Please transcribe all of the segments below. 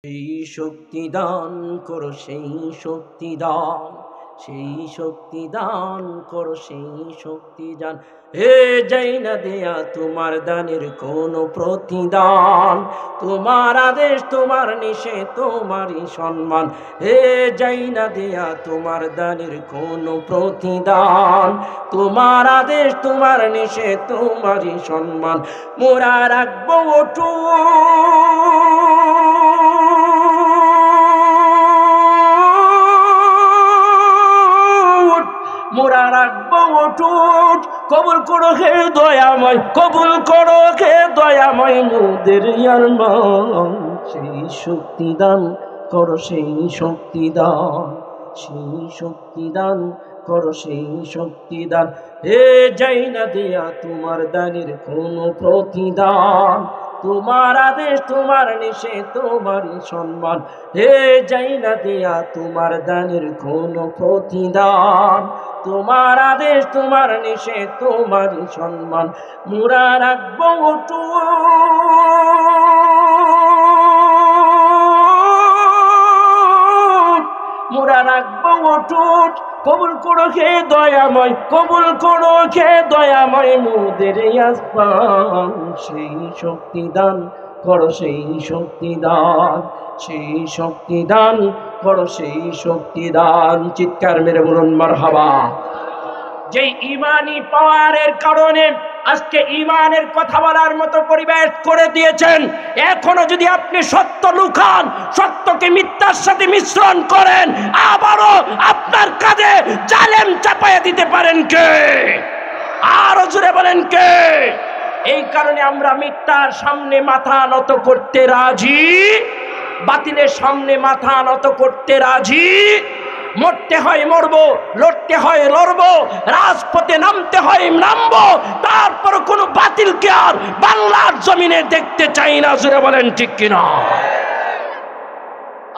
সেই শক্তি দান করো, সেই শক্তি দান, সেই শক্তি দান করো, সেই শক্তি দান। হে যাই না দেয়া তোমার দানের কোনো প্রতিদান, তোমার আদেশ তোমার নিষেধ তোমারই সম্মান। হে যাই না দেয়া তোমার দানের কোনো প্রতিদান, তোমার আদেশ তোমার নিষেধ তোমারই সম্মান। মোরা রাখবো ওঠো, মোরা রাখবো ওঠুট, কবুল করো হে দয়াময়, কবুল করো হে দয়াময় মোদের আরমান। সেই শক্তি দান করো, সেই শক্তি দান, সেই শক্তি দান করো, সেই শক্তি দান। হে যাই না দেয়া তোমার দানের কোনো প্রতিদান, তোমার আদেশ তোমার নিষেধ তোমারই সম্মান। হে যাই না দেয়া তোমার দানের কোনো প্রতিদান, তোমার আদেশ তোমার নিষেধ তোমারই সম্মান। মোরা রাখবো ওঠো, মোরা রাখবো ওঠুট, কবুল করো হে দয়াময়, কবুল করো হে দয়াময় মোদের আসমান। সেই শক্তি দান করো, সেই শক্তি দান, সেই শক্তি দান করো, সেই শক্তি দান। চিৎকার মেরে বলুন মারহাবা। যে ইমানি পাওয়ারের কারণে আজকে ইমানের কথা বলার মতো পরিবেশ করে দিয়েছেন, এখনো যদি আপনি সত্য লুকান, সত্যকে মিথ্যার সাথে মিশ্রণ করেন, আবারও আপনার কাঁধে জালেম চাপাইয়া দিতে পারেন কে? আরো জোরে বলেন কে? এই কারণে আমরা মিথ্যার সামনে মাথা নত করতে রাজি, বাতিলের সামনে মাথা নত করতে রাজি। মরতে হয় মরবো, লড়তে হয় লড়বো, রাজপথে নামতে হয় নামবো, তারপর কোনো বাতিলকে আর বাংলার জমিনে দেখতে চাই না। জোরে বলেন ঠিক কিনা?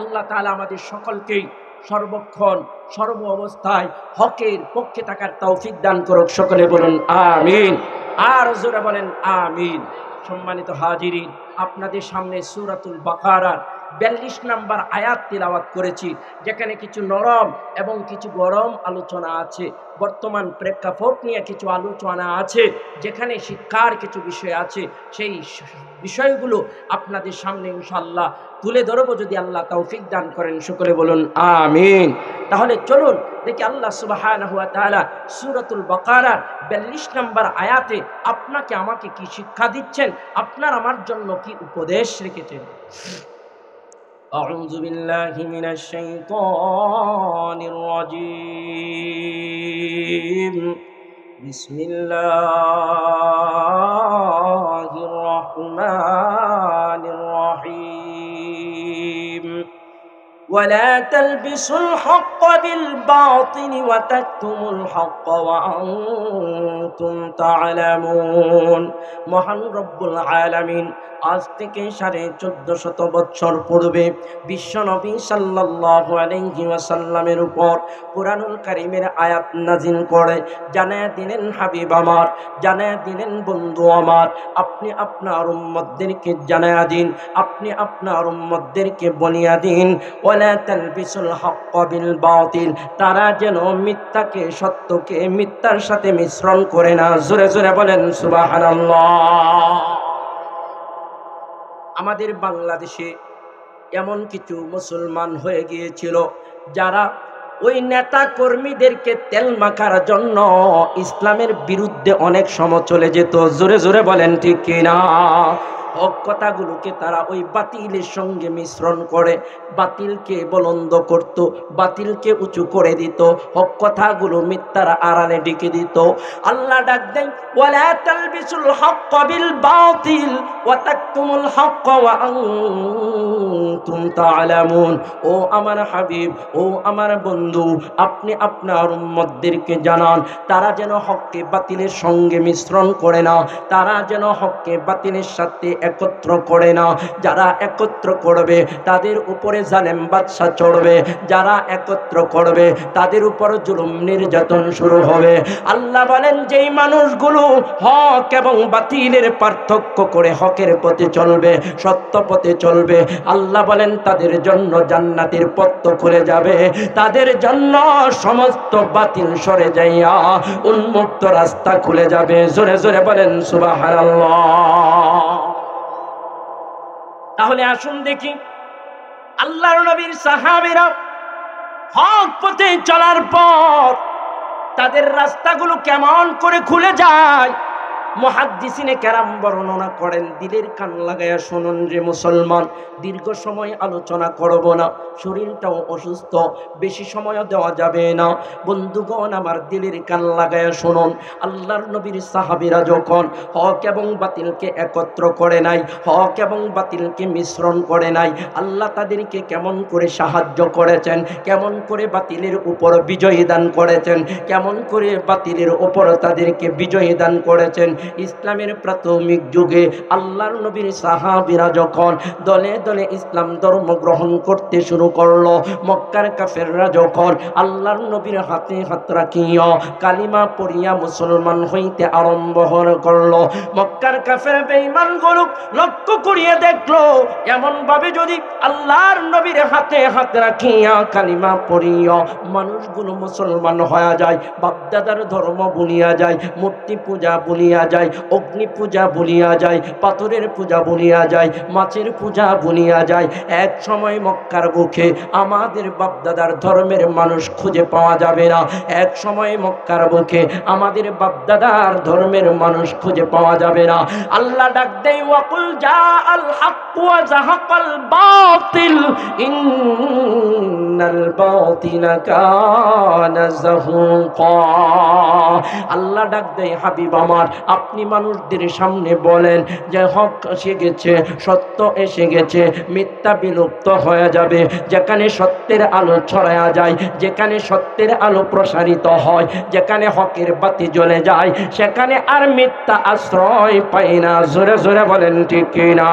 আল্লাহ তাআলা আমাদের সকলকেই সর্বক্ষণ সর্ব অবস্থায় হকের পক্ষে থাকার তৌফিক দান করুক। সকলে বলুন আমিন। আর জোরে বলেন আমিন। সম্মানিত হাজিরিন, আপনাদের সামনে সূরাতুল বাকারার 42 নম্বর আয়াত তিলাওয়াত করেছি, যেখানে কিছু নরম এবং কিছু গরম আলোচনা আছে। বর্তমান প্রেক্ষাপট নিয়ে কিছু আলোচনা আছে, যেখানে শিক্ষার কিছু বিষয় আছে। সেই বিষয়গুলো আপনাদের সামনে ইনশাআল্লাহ তুলে ধরবো যদি আল্লাহ তৌফিক দান করেন। সকলে বলুন আমিন। তাহলে চলুন দেখি আল্লাহ সুবহানাহু ওয়া তাআলা সূরাতুল বাকারার 42 নম্বর আয়াতে আপনাকে আমাকে কি শিক্ষা দিচ্ছেন, আপনার আমার জন্য কি উপদেশ রেখেছেন। أعوذ بالله من الشيطان الرجيم بسم الله الرحمن الرحيم ولا تلبسوا الحق بالباطل وتكتموا الحق وأنتم تعلمون। মহান রব্বুল আলামিন আজ থেকে 1450 বছর পূর্বে বিশ্বনবী সাল্লাল্লাহু আলাইহি ওয়াসাল্লামের উপর কুরআনুল কারীমের আয়াত নাযিল করে জানায়া দিলেন, হাবিব আমার, জানায়া দিলেন বন্ধু আমার, আপনি আপনার উম্মতদেরকে জানায়া দিন, আপনি আপনার উম্মতদেরকে বলিয়া দিন, ওয়ালা তালবিসুল হক্ক বিল বাতিল, তারা যেন মিথ্যাকে সত্যকে মিথ্যার সাথে মিশ্রণ করে না। জোরে জোরে বলেন সুবহানাল্লাহ। আমাদের বাংলাদেশে এমন কিছু মুসলমান হয়ে গিয়েছিল যারা ওই নেতা কর্মীদেরকে তেল মাখার জন্য ইসলামের বিরুদ্ধে অনেক সময় চলে যেত। জোরে জোরে বলেন ঠিক কিনা? হক কথাগুলোকে তারা ওই বাতিলের সঙ্গে মিশ্রণ করে বাতিলকে বুলন্দ করত, বাতিলকে উঁচু করে দিত, হক কথাগুলো মিথ্যার আড়ালে ঢেকে দিত। আল্লাহ ডাক দেন, ওয়ালা তালবিসুল হক্ক বিল বাতিল ওয়া তাকতুমুল হক্ক ওয়া আনতুম তা'লামুন। ও আমার হাবিব, ও আমার বন্ধু, আপনি আপনার উম্মতদেরকে জানান তারা যেন হককে বাতিলের সঙ্গে মিশ্রণ করে না, তারা যেন হককে বাতিলের সাথে একত্র করে না। যারা একত্র করবে তাদের উপরে জালেম বাদশা চড়বে, যারা একত্র করবে তাদের উপর জুলুম নির্যাতন শুরু হবে। আল্লাহ বলেন, যেই মানুষগুলো হক এবং বাতিলের পার্থক্য করে হকের পথে চলবে, সত্য পথে চলবে, আল্লাহ বলেন তাদের জন্য জান্নাতের পথ খুলে যাবে, তাদের জন্য সমস্ত বাতিল সরে যাইয়া উন্মুক্ত রাস্তা খুলে যাবে। জোরে জোরে বলেন সুবহানাল্লাহ। তাহলে আসুন দেখি আল্লাহর নবীর সাহাবীরা হক পথে চলার পর তাদের রাস্তাগুলো কেমন করে খুলে যায়। মুহাদ্দিসিনে কেরাম বর্ণনা করেন, দিলের কান লাগায়া শুনুন রে মুসলমান। দীর্ঘ সময় আলোচনা করব না, শরীরটাও অসুস্থ, বেশি সময়ও দেওয়া যাবে না। বন্ধুগণ আমার দিলের কান লাগায়া শুনুন, আল্লাহর নবীর সাহাবীরা যখন হক এবং বাতিলকে একত্র করে নাই, হক এবং বাতিলকে মিশ্রণ করে নাই, আল্লাহ তাদেরকে কেমন করে সাহায্য করেছেন, কেমন করে বাতিলের উপর বিজয়ী দান করেছেন, কেমন করে বাতিলের উপর তাদেরকে বিজয়ী দান করেছেন। ইসলামের প্রাথমিক যুগে আল্লাহর নবীর সাহাবীরা যখন দলে দলে ইসলাম ধর্ম গ্রহণ করতে শুরু করলো, মক্কার কাফেররা যখন আল্লাহর নবীর হাতে হাত রাখিয়া কালিমা পড়িয়া মুসলমান হইতে আরম্ভ করলো, মক্কার কাফের বেঈমানগুলো লক্ষ্য করিয়া দেখলো এমন ভাবে যদি আল্লাহর নবীর হাতে হাত রাখিয়া কালিমা পড়িয়া মানুষগুলো মুসলমান হয়ে যায়, বাপদাদার ধর্ম ভুলিয়া যায়, মূর্তি পূজা ভুলিয়া যায়, অগ্নি পূজা ভুলিয়া যায়, পাথরের পূজা ভুলিয়া যায়, মাছের পূজা ভুলিয়া যায়। এক সময় মক্কার বুকে আমাদের বাপদাদার ধর্মের মানুষ খুঁজে পাওয়া যাবে না, এক সময় মক্কার বুকে আমাদের বাপদাদার ধর্মের মানুষ খুঁজে পাওয়া যাবে না। আল্লাহ ডাক দেয়, ওয়াকুল জাআল হক ওয়া যাহাকাল বাতিল ইন্নাল বাতিলা কানা যাহুকা। আল্লাহ ডাক দেয়, হাবিব আমার আপনি মানুষদের সামনে বলেন যে হক এসে গেছে, সত্য এসে গেছে, মিথ্যা বিলুপ্ত হয়ে যাবে। যেখানে সত্যের আলো ছড়ায়া যায়, যেখানে সত্যের আলো প্রসারিত হয়, যেখানে হকের বাতি জ্বলে যায়, সেখানে আর মিথ্যা আশ্রয় পায় না। জোরে জোরে বলেন ঠিক কিনা?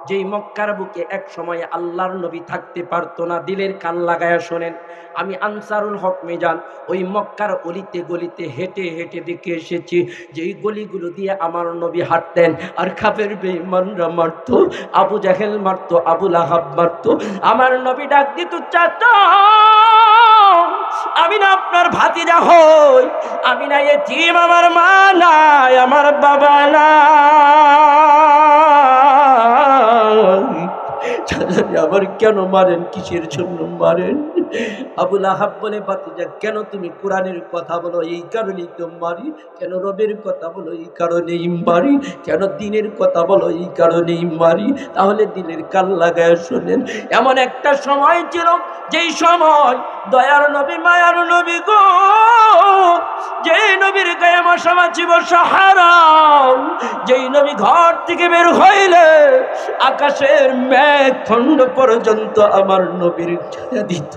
যেই মক্কার বুকে এক সময় আল্লাহর নবী থাকতে পারতো না, দিলের কান লাগায়া শোনেন, আমি আনসারুল হক মিজান ওই মক্কার অলিতে গলিতে হেঁটে হেঁটে দেখে এসেছি যেই গলিগুলো দিয়ে আমার নবী হাঁটতেন আর কাফের বেঈমানরা মারতো, আবু জাহেল মারতো, আবু লাহাব মারতো, আমার নবী ডাক দিত, চাচা আমি না আপনার ভাতিজা হই, আমি না এতিম, আমার মা নাই, আমার বাবা নাই, আবার কেন মারেন, কিসের জন্য মারেন? আবু লাহাব বলে, ভাতিজা কেন তুমি কোরআনের কথা বলো, এই কারণেই তো মারি। কেন রবের কথা বলো, এই কারণেই মারি। কেন দিনের কথা বলো, এই কারণেই মারি। তাহলে দিনের কান লাগায় শোনেন, এমন একটা সময় ছিল যেই সময় দয়ার নবী মায়ার নবী গো, যেই নবীর গায়ে মশামাছি বসা হারাম, যেই নবী ঘর থেকে বের হইলে আকাশের মেঘ খণ্ড পর্যন্ত আমার নবীর ছায়া দিত,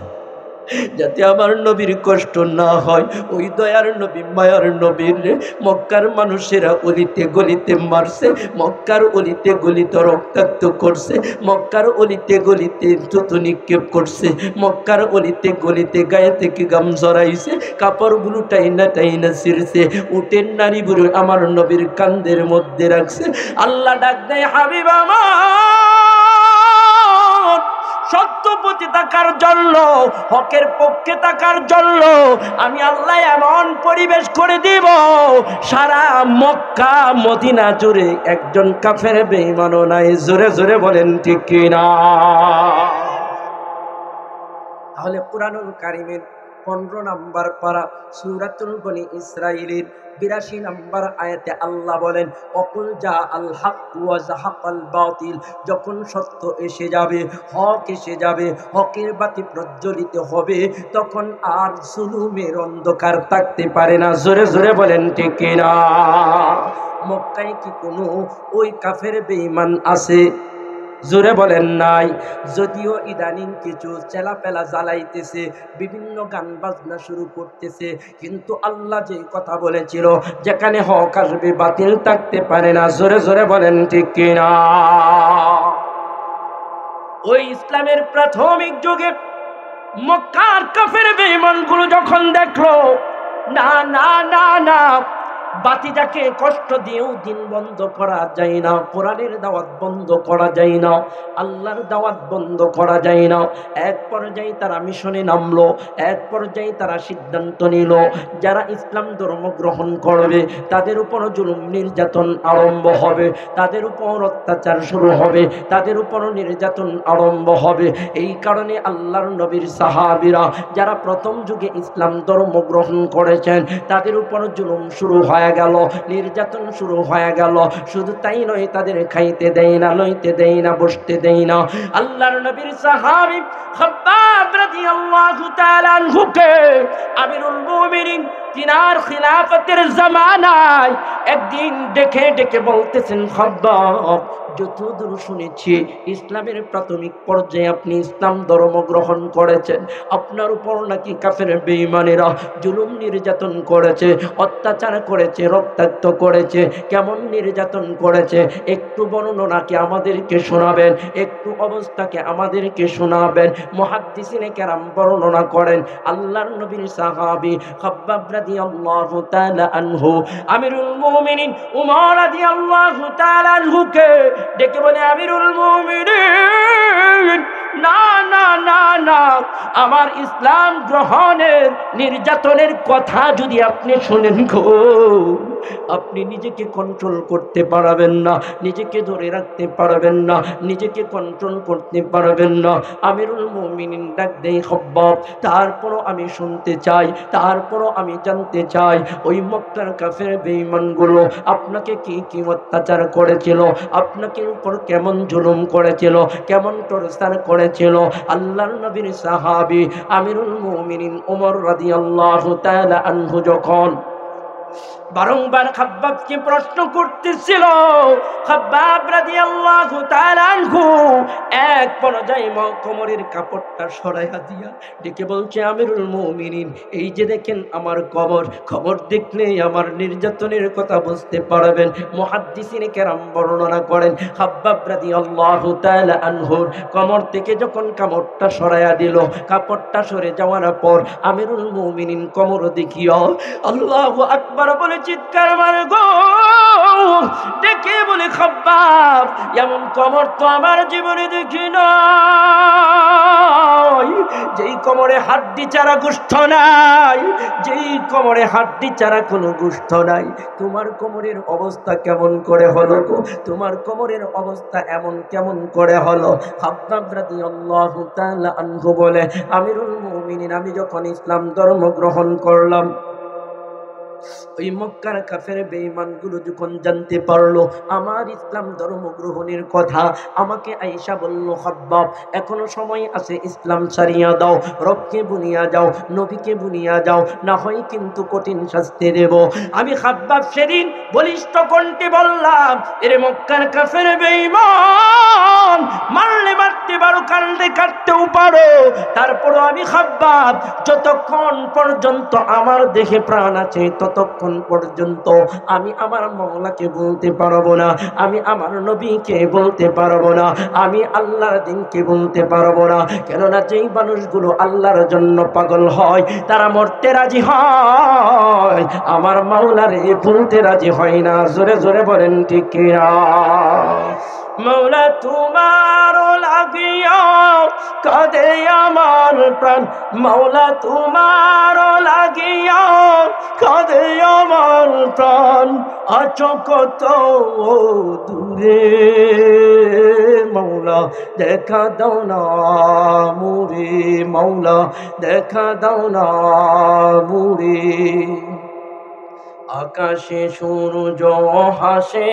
যাতে আমার নবীর কষ্ট না হয়। ওই দয়ার নবী মায়ার নবীর মক্কার মানুষেরা অলিতে গলিতে মারছে, মক্কার অলিতে গলিতে রক্তাক্ত করছে, মক্কার অলিতে গলিতে থুতু নিক্ষেপ করছে, মক্কার অলিতে গলিতে গায়ে থেকে গাম জড়াইছে, কাপড়গুলো টাইনা টাইনা ছিঁড়ছে, উটের নারীগুলো আমার নবীর কান্দের মধ্যে রাখছে। আল্লাহ ডাক দেয়, হাবিব আমার সত্য প্রতি থাকার জন্য, হকের পক্ষে থাকার জন্য আমি আল্লাহ এমন পরিবেশ করে দিব সারা মক্কা মদিনা জুড়ে একজন কাফের বেঈমানও নাই। জোরে জোরে বলেন ঠিক কিনা? তাহলে কুরআনুল কারীমের 15 নম্বর পারা সূরাতুল বনী ইসরাঈলের 82 নম্বর আয়াতে আল্লাহ বলেন, অকুল জা আল হক ওয়া যাহাকাল বাতিল, যখন সত্য এসে যাবে, হক এসে যাবে, হকের বাতি প্রজ্বলিত হবে, তখন আর জুলুমের অন্ধকার থাকতে পারে না। জোরে জোরে বলেন ঠিক কিনা? মক্কায় কি কোনো ওই কাফের বেঈমান আছে? জোরে বলেন নাই। যদিও ইদানিং কিছু চেলাপেলা জ্বালাইতেছে, বিভিন্ন গান বাজনা শুরু করতেছে, কিন্তু আল্লাহ যে কথা বলেছিল যেখানে হক আসবে বাতিল থাকতে পারে না। জোরে জোরে বলেন ঠিক কিনা? ওই ইসলামের প্রাথমিক যুগে মক্কার কাফের বেঈমানগুলো যখন দেখলো না না না না, বাতিজাকে কষ্ট দিয়েও দিন বন্ধ করা যায় না, কোরআনের দাওয়াত বন্ধ করা যায় না, আল্লাহর দাওয়াত বন্ধ করা যায় না। এক পর্যায়ে তারা মিশনে নামলো, এক পর্যায়ে তারা সিদ্ধান্ত নিল যারা ইসলাম ধর্ম গ্রহণ করবে তাদের উপর জুলুম নির্যাতন আরম্ভ হবে, তাদের উপর অত্যাচার শুরু হবে, তাদের উপর নির্যাতন আরম্ভ হবে। এই কারণে আল্লাহর নবীর সাহাবীরা যারা প্রথম যুগে ইসলাম ধর্ম গ্রহণ করেছেন তাদের উপর জুলুম শুরু হয়ে গেল, নির্যাতন শুরু হয়ে গেল। শুধু তাই নয়, তাদের খাইতে দেয় না, লইতে দেয় না, বসতে দেয় না। আল্লাহর নবীর সাহাবী খাব্বাব রাদিয়াল্লাহু তাআলা আনহুকে আমিরুল মুমিনিন তিনার খিলাফতের জামানায় একদিন ডেকে ডেকে বলতেছেন, খাব্বাব, যতদূর শুনেছি ইসলামের প্রাথমিক পর্যায়ে আপনি ইসলাম ধর্ম গ্রহণ করেছেন, আপনার উপর নাকি কাফের বেঈমানেরা জুলুম নির্যাতন করেছে, অত্যাচার করেছে, রক্তাক্ত করেছে। কেমন নির্যাতন করেছে একটু বর্ণনা কি আমাদেরকে শোনাবেন, একটু অবস্থাকে আমাদেরকে শোনাবেন। মুহাদ্দিসিনে কেরাম বর্ণনা করেন আল্লাহর নবীর সাহাবী খাব্বাব রাদিয়াল্লাহু তাআলা আনহু আমিরুল মুমিনিন উমর রাদিয়াল্লাহু তাআলা আনহুকে ডেকে বলে, আমিরুল মুমিনিন, না না না না, আমার ইসলাম গ্রহণের নির্যাতনের কথা যদি আপনি শুনেন গো, আপনি নিজেকে কন্ট্রোল করতে পারবেন না, নিজেকে ধরে রাখতে পারবেন না, নিজেকে কন্ট্রোল করতে পারবেন না। আমিরুল মুমিনিন ডাক দেই, খাব্বাব, তারপরও আমি শুনতে চাই, তারপরও আমি জানতে চাই ওই মক্কার কাফের বেঈমানগুলো আপনাকে কি কি অত্যাচার করেছিল, আপনাকে উপর কেমন জুলুম করেছিল, কেমন টর্চার করেছিল। আল্লাহর নবীর সাহাবী আমিরুল মুমিনিন ওমর রাদিয়াল্লাহু তাআলা আনহু যখন বারংবার খাব্বাবকে প্রশ্ন করতেছিল, খাব্বাব রাদিয়াল্লাহু তাআলা আনহু এক পর্যায়ে কোমরের কাপড়টা সরাইয়া দিয়া ডেকে বলছে, আমিরুল মুমিনিন, এই যে দেখেন আমার কবর দেখলে আমার নির্যাতনের কথা বুঝতে পারবেন। মুহাদ্দিসিনে কেরাম বর্ণনা করেন খাব্বাব রাদিয়াল্লাহু তাআলা আনহুর কোমর থেকে যখন কাপড়টা সরাইয়া দিল, কাপড়টা সরে যাওয়ার পর আমিরুল মুমিনিন কোমর দেখিয়া আল্লাহু আকবার বলে চিৎকার মারে গো, ডেকে বলে, খাব্বাব, এমন কোমর তো আমার জীবনে দেখি নাই, যেই কোমরে হাড্ডি ছাড়া গোশত নাই, যেই কোমরে হাড্ডি ছাড়া কোনো গোশত নাই। তোমার কোমরের অবস্থা কেমন করে হলো গো, তোমার কোমরের অবস্থা এমন কেমন করে হলো? খাব্বাব রাদিয়াল্লাহু তাআলা আনহু বলে, আমিরুল মুমিনিন, আমি যখন ইসলাম ধর্ম গ্রহণ করলাম, ওই মক্কার কাফের বেঈমানগুলো যখন জানতে পারলো আমার ইসলাম ধর্ম গ্রহণের কথা, আমাকে আয়েশা বলল, খাব্বাব, এখনো সময় আছে, ইসলাম ছাড়িয়া দাও, রবকে বুনিয়া যাও, নবীকে বুনিয়া যাও, না হয় কিন্তু কঠিন শাস্তি দেব। আমি খাব্বাব সেদিন বলিষ্ঠ কণ্ঠে বললাম, এরে মক্কার কাফের বেঈমান, মারলে মারতে পারো, কাটলে কাটতেও পারো, তারপরও আমি খাব্বাব যতক্ষণ পর্যন্ত আমার দেহে প্রাণ আছে ততক্ষণ পর্যন্ত আমি আমার মওলাকে বলতে পারবো না, আমি আমার নবীকে বলতে পারবো না, আমি আল্লাহর দ্বীনকে বলতে পারবো না। কেননা যেই মানুষগুলো আল্লাহর জন্য পাগল হয় তারা মরতে রাজি হয়, আমার মাওলারে বলতে রাজি হয় না। জোরে জোরে বলেন ঠিক কিনা? মৌলা তোমার লাগিয়া কাঁদে আমার প্রাণ, মৌলা তোমার লাগিয়া কাঁদে আমার প্রাণ, আছো কত দূরে, মৌলা দেখা দাও না মুরে, মৌলা দেখা দাও না মুরে। আকাশে সূর্য হাসে,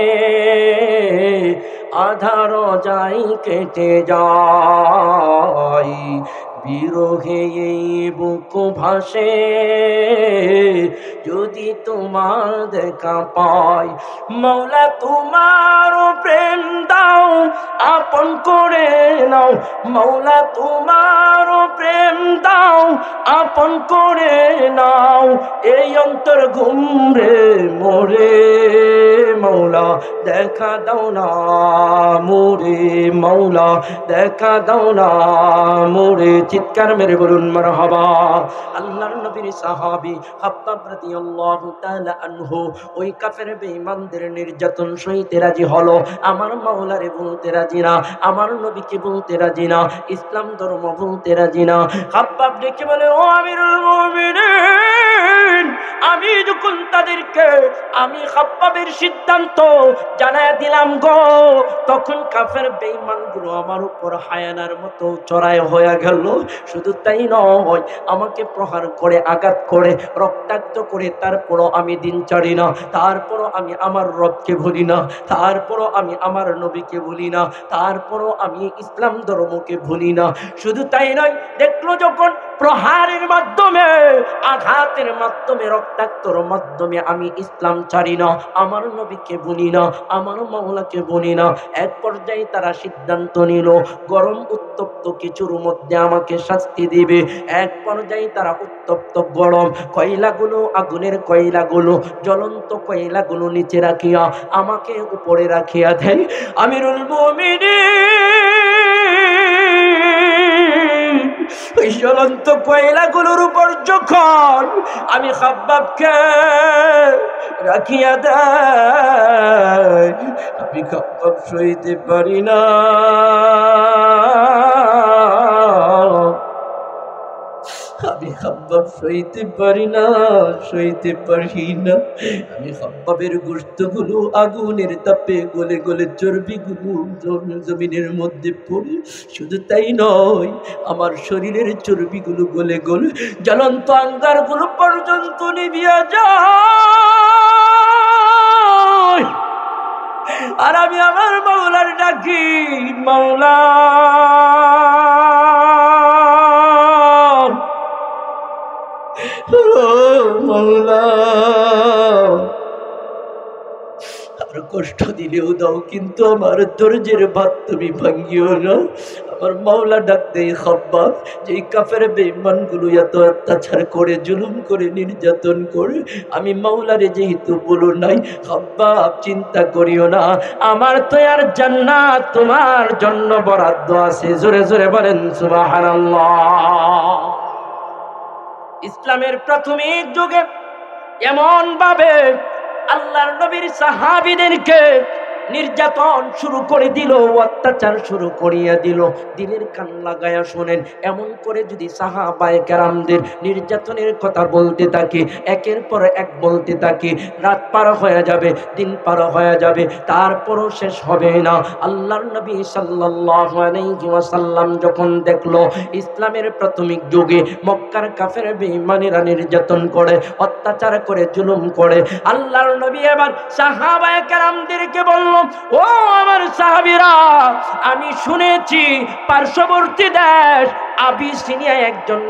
আধার যাই কেটে যায়, বিরহে এই বুক ভাসে, যদি তোমার দেখা পাই, মৌলা তোমার প্রেম দাও আপন করে নাও, মৌলা তোমার প্রেম দাও আপন করে নাও, এই অন্তর ঘুমরে মোরে, মৌলা দেখা দাও না মোরে, মৌলা দেখা দাও না মোরে। চিৎকার মেরে বলুন মারহাবা। আল্লাহর নবীর সাহাবী খাব্বাব রাদিয়াল্লাহু তাআলা আনহু ওই কাফের বেঈমানদের নির্যাতন সইতে রাজি হলো, আমার মাওলারে বলতে রাজি না, আমার নবীকে বলতে রাজি না, ইসলাম ধর্ম বলতে রাজি না। খাব্বাব ডেকে বলে, ও আমিরুল মুমিনিন, আমি যখন তাদেরকে আমি খাব্বাবের সিদ্ধান্ত জানায় দিলাম গো, তখন কাফের বেঈমানগুলো আমার উপর হায়ানার মতো চড়াই হয়ে গেল। শুধু তাই নয়, আমাকে প্রহার করে আঘাত করে রক্তাক্ত করে তারপরও আমি দিন ছাড়ি না, তারপরও আমি আমার রবকে ভুলি না, তারপরও আমি আমার নবীকে ভুলি না, তারপরও আমি ইসলাম ধর্মকে ভুলি না। শুধু তাই নয়, দেখলো যখন প্রহারের মাধ্যমে আঘাতের মাধ্যমে রক্তাক্তর মাধ্যমে আমি ইসলাম ছাড়ি না, আমার নবীকে ভুলি না, আমার মাওলাকে ভুলি না, এক পর্যায়ে তারা সিদ্ধান্ত নিল গরম উত্তপ্ত কিছুর মধ্যে আমাকে শাস্তি দিবে। এক পর্যায়ে তারা উত্তপ্ত গরম কয়লাগুলো, আগুনের কয়লাগুলো, জ্বলন্ত কয়লাগুলো নিচে রাখিয়া আমাকে উপরে রাখিয়া দেয়। আমিরুল মুমিনিন ওই জ্বলন্ত কয়লাগুলোর উপর যখন আমি খাব্বাবকে রাখিয়া দেয়, আমি খাব্বাব সইতে পারি না, আমি খাব্বাব সইতে পারি না, সইতে পারি না। আমি খাব্বাবের গোশতগুলো আগুনের তাপে গলে গলে চর্বিগুলো জমিনের মধ্যে পড়ে, শুধু তাই নয়, আমার শরীরের চর্বিগুলো গলে গলে জ্বলন্ত আঙ্গারগুলো পর্যন্ত নিভিয়া যায়। আর আমি আমার মাওলার ডাকি, মাওলা মাওলা, আর কষ্ট দিলেও দাও, কিন্তু আমার ধৈর্যের বাঁধ তুমি ভাঙিও না। আমার মাওলা ডাক দেয়, খাব্বাব, যে কাফের বেঈমানগুলো এত অত্যাচার করে, জুলুম করে, নির্যাতন করে, আমি মাওলারে যেহেতু বলো নাই, খাব্বাব চিন্তা করিও না, আমার তো আর জান্নাত তোমার জন্য বরাদ্দ আছে। জোরে জোরে বলেন সুবহানাল্লাহ। ইসলামের প্রাথমিক যুগে এমন ভাবে আল্লাহর নবীর সাহাবীদেরকে নির্যাতন শুরু করে দিল, অত্যাচার শুরু করিয়া দিল। দিলের কান লাগায়া শোনেন, এমন করে যদি সাহাবায়ে কেরামদের নির্যাতনের কথা বলতে থাকে, একের পর এক বলতে থাকে, রাত পার হয়ে যাবে, দিন পার হয়ে যাবে, তারপরও শেষ হবে না। আল্লাহর নবী সাল্লাল্লাহু আলাইহি ওয়াসাল্লাম যখন দেখলো ইসলামের প্রাথমিক যুগে মক্কার কাফের বেঈমানেরা নির্যাতন করে, অত্যাচার করে, জুলুম করে, আল্লাহর নবী এবার সাহাবায়ে কেরামদেরকে বলল, ও আমার সাহাবীরা, আমি শুনেছি পার্শ্ববর্তী দেশ আবিসিনিয়ায় একজন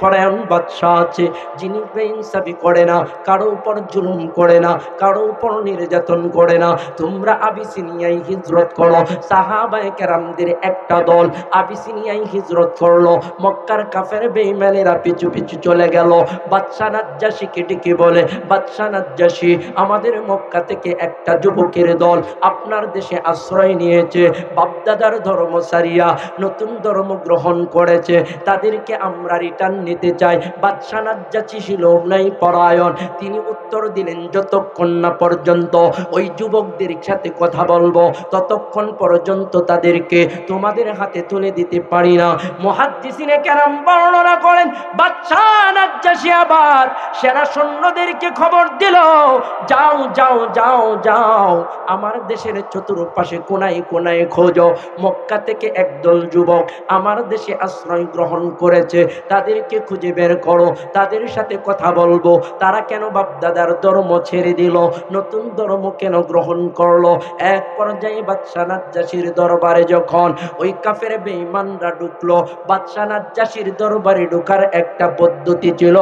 পরায়ণ বাদশাহ আছে, যিনি বেইনসাফি করে না, কারো উপর জুলুম করে না, কারো উপর নির্যাতন করে না। তোমরা আবিসিনিয়ায় হিজরত করো। সাহাবায়ে কেরামদের একটা দল আবিসিনিয়ায় হিজরত করলো। মক্কার কাফের বেঈমানেরা পিছু পিছু চলে গেল। বাদশাহ নাজ্জাশীকে ডেকে বলে, বাদশাহ নাজ্জাশী, আমাদের মক্কা থেকে একটা যুবকের দল আপনার দেশে আশ্রয় নিয়েছে, বাপদাদার ধর্ম সারিয়া নতুন ধর্ম গ্রহণ করেছে, তাদেরকে আমরা রিটার্ন নিতে চাই। বাদশাহ নাজ্জাশী ছিল নাই পরায়ণ, তিনি উত্তর দিলেন, যতক্ষণ না পর্যন্ত ওই যুবকদের সাথে কথা বলবো, ততক্ষণ পর্যন্ত তাদেরকে তোমাদের হাতে তুলে দিতে পারি না। মুহাদ্দিসিনে কেরাম বর্ণনা করেন, বাদশাহ নাজ্জাশী আবার সেনা সৈন্যদেরকে খবর দিল, যাও যাও যাও যাও, আমার দেশের চতুর্পাশে কোনায় কোনায় খোঁজো, মক্কা থেকে একদল যুবক আমার দেশে আশ্রয় গ্রহণ করেছে, তাদেরকে খুঁজে বের করো, তাদের সাথে কথা বলবো, তারা কেন বাপদাদার ধর্ম ছেড়ে দিল, নতুন ধর্ম কেন গ্রহণ করলো। এক পর্যায়ে বাদশাহ নাজ্জাশীর দরবারে যখন ওই কাফের বেঈমানরা ঢুকলো, বাদশাহ নাজ্জাশীর দরবারে ঢোকার একটা পদ্ধতি ছিল,